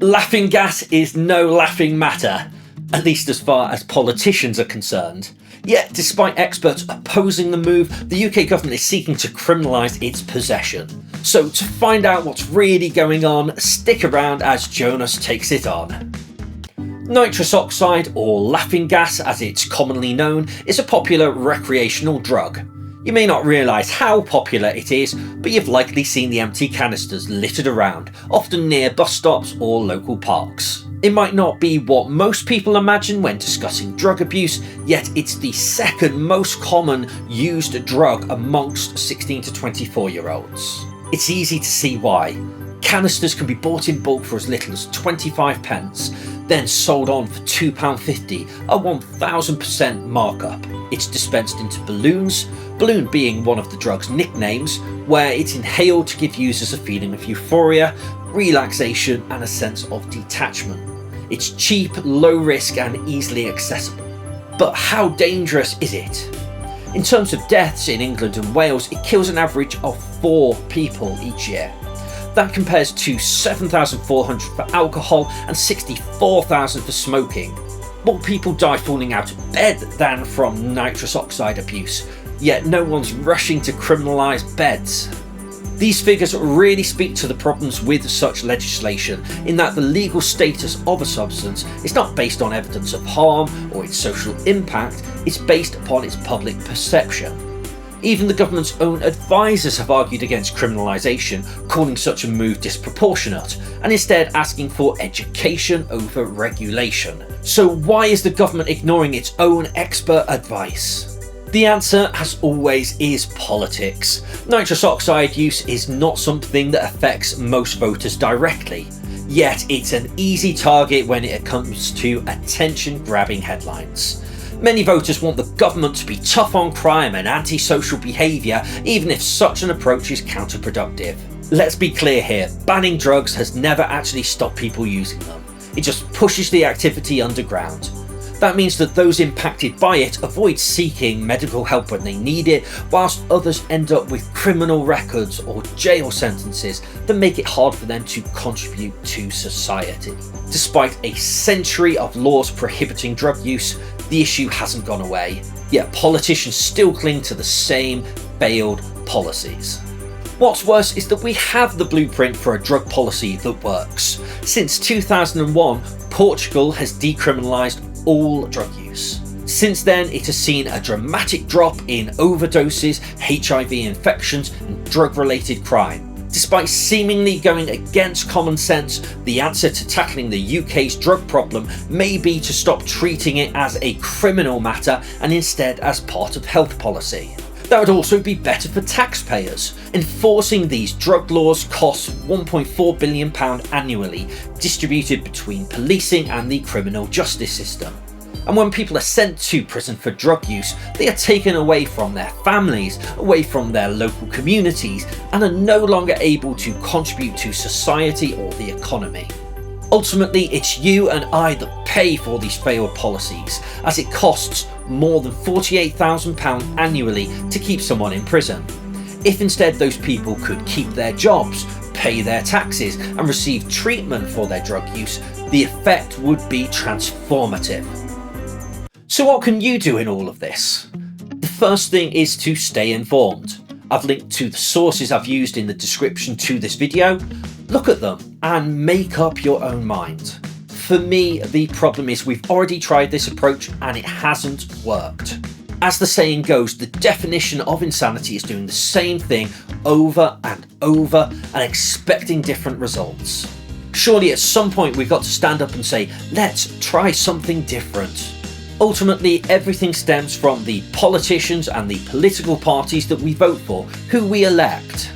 Laughing gas is no laughing matter, at least as far as politicians are concerned. Yet, despite experts opposing the move, the UK government is seeking to criminalise its possession. So to find out what's really going on, stick around as Jonas takes it on. Nitrous oxide, or laughing gas as it's commonly known, is a popular recreational drug. You may not realise how popular it is, but you've likely seen the empty canisters littered around, often near bus stops or local parks. It might not be what most people imagine when discussing drug abuse, yet it's the second most common used drug amongst 16 to 24-year-olds. It's easy to see why. Canisters can be bought in bulk for as little as 25 pence, then sold on for £2.50, a 1000% markup. It's dispensed into balloons, balloon being one of the drug's nicknames, where it's inhaled to give users a feeling of euphoria, relaxation and a sense of detachment. It's cheap, low risk and easily accessible. But how dangerous is it? In terms of deaths in England and Wales, it kills an average of 4 people each year. That compares to 7,400 for alcohol and 64,000 for smoking. More people die falling out of bed than from nitrous oxide abuse, yet no one's rushing to criminalise beds. These figures really speak to the problems with such legislation, in that the legal status of a substance is not based on evidence of harm or its social impact, it's based upon its public perception. Even the government's own advisors have argued against criminalisation, calling such a move disproportionate, and instead asking for education over regulation. So why is the government ignoring its own expert advice? The answer, as always, is politics. Nitrous oxide use is not something that affects most voters directly, yet it's an easy target when it comes to attention-grabbing headlines. Many voters want the government to be tough on crime and antisocial behaviour, even if such an approach is counterproductive. Let's be clear here, banning drugs has never actually stopped people using them. It just pushes the activity underground. That means that those impacted by it avoid seeking medical help when they need it, whilst others end up with criminal records or jail sentences that make it hard for them to contribute to society. Despite a century of laws prohibiting drug use, the issue hasn't gone away, yet politicians still cling to the same failed policies. What's worse is that we have the blueprint for a drug policy that works. Since 2001, Portugal has decriminalised all drug use. Since then, it has seen a dramatic drop in overdoses, HIV infections and drug-related crime. Despite seemingly going against common sense, the answer to tackling the UK's drug problem may be to stop treating it as a criminal matter and instead as part of health policy. That would also be better for taxpayers. Enforcing these drug laws costs £1.4 billion annually, distributed between policing and the criminal justice system. And when people are sent to prison for drug use, they are taken away from their families, away from their local communities, and are no longer able to contribute to society or the economy. Ultimately, it's you and I that pay for these failed policies, as it costs more than £48,000 annually to keep someone in prison. If instead those people could keep their jobs, pay their taxes, and receive treatment for their drug use, the effect would be transformative. So what can you do in all of this? The first thing is to stay informed. I've linked to the sources I've used in the description to this video. Look at them and make up your own mind. For me, the problem is we've already tried this approach and it hasn't worked. As the saying goes, the definition of insanity is doing the same thing over and over and expecting different results. Surely at some point we've got to stand up and say, let's try something different. Ultimately, everything stems from the politicians and the political parties that we vote for, who we elect.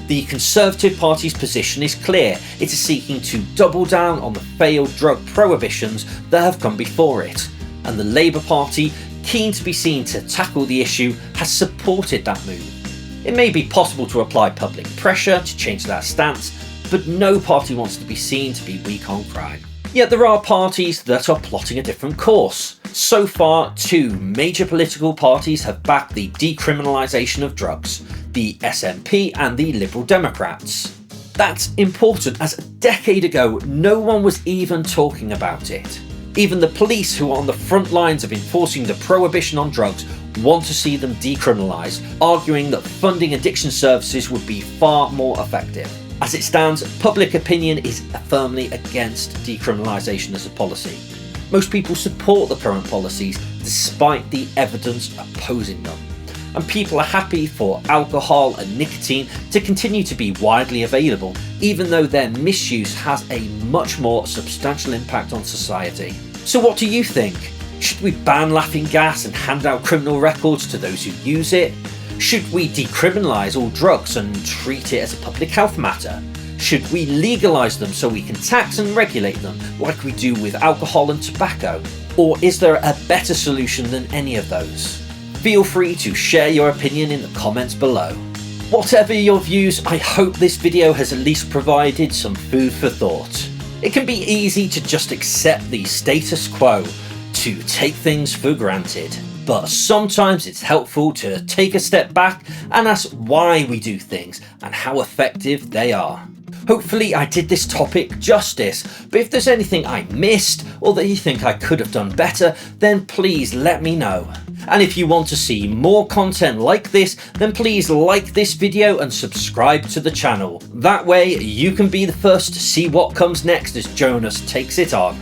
The Conservative Party's position is clear. It is seeking to double down on the failed drug prohibitions that have come before it. And the Labour Party, keen to be seen to tackle the issue, has supported that move. It may be possible to apply public pressure to change that stance, but no party wants to be seen to be weak on crime. Yet there are parties that are plotting a different course. So far, 2 major political parties have backed the decriminalisation of drugs, the SNP and the Liberal Democrats. That's important, as a decade ago no one was even talking about it. Even the police, who are on the front lines of enforcing the prohibition on drugs, want to see them decriminalised, arguing that funding addiction services would be far more effective. As it stands, public opinion is firmly against decriminalisation as a policy. Most people support the current policies despite the evidence opposing them. And people are happy for alcohol and nicotine to continue to be widely available, even though their misuse has a much more substantial impact on society. So what do you think? Should we ban laughing gas and hand out criminal records to those who use it? Should we decriminalise all drugs and treat it as a public health matter? Should we legalise them so we can tax and regulate them like we do with alcohol and tobacco? Or is there a better solution than any of those? Feel free to share your opinion in the comments below. Whatever your views, I hope this video has at least provided some food for thought. It can be easy to just accept the status quo, to take things for granted. But sometimes it's helpful to take a step back and ask why we do things and how effective they are. Hopefully I did this topic justice, but if there's anything I missed or that you think I could have done better, then please let me know. And if you want to see more content like this, then please like this video and subscribe to the channel. That way you can be the first to see what comes next as Jonas takes it on.